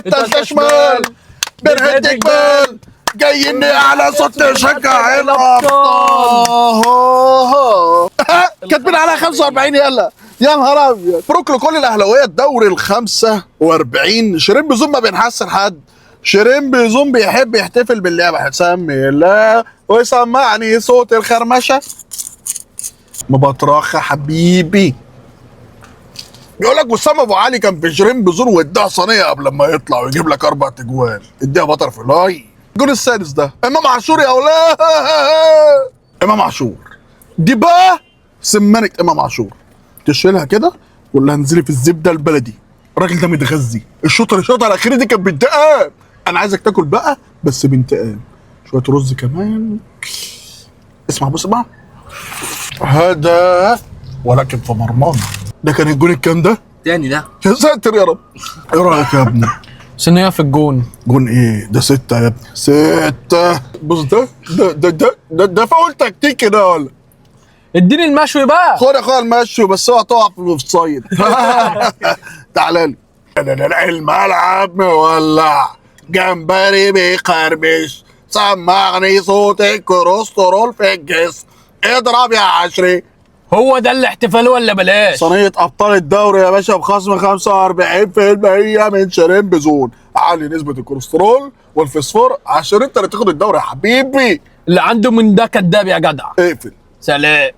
التالتة شمال بنهد جبال جايين على صوت نشجع الابطال. كاتبين عليها 45 يلا يا نهار ابيض. مبروك لكل الاهلاويه الدوري ال 45. شيرين بزوم ما بينحسن حد. شيرين بزوم بيحب يحتفل باللعبه. سمي الله ويسمعني صوت الخرمشه. مبطرخه حبيبي. بيقول لك وسام ابو علي كان في شيرين بزون واداها صينيه قبل ما يطلع ويجيب لك 4 اجوال. اديها بطر فلاي. الجون السادس ده امام عاشور يا اولاد. امام عاشور دي بقى سمانه امام عاشور. تشيلها كده ولا هنزلي في الزبده البلدي. الراجل ده متغذي. الشوطه الاخيره دي كانت بانتقام. انا عايزك تاكل بقى بس بانتقام. شويه رز كمان. اسمع بص بقى. هدف ولكن في مرمانا. ده كان الجون الكام ده؟ تاني ده. يا ساتر يا رب. ايه رايك يا ابني؟ صينية في الجون. جون ايه؟ ده 6 يا ابني 6. بص ده فاول تكتيكي ده ولا؟ اديني المشوي بقى. خد يا اخويا المشي بس اوعى تقع في الاوفسايد. تعالى لي. الملعب مولع جمبري بيخربش سمعني صوت الكوليسترول في الجسم اضرب يا عشري. هو ده الاحتفال ولا بلاش؟ صينية أبطال الدوري يا باشا بخصم 45% من شيرين بزون. علي نسبة الكوليسترول والفسفور عشان أنت اللي تاخد الدوري يا حبيبي. اللي عنده من ده كداب يا جدع. اقفل. سلام.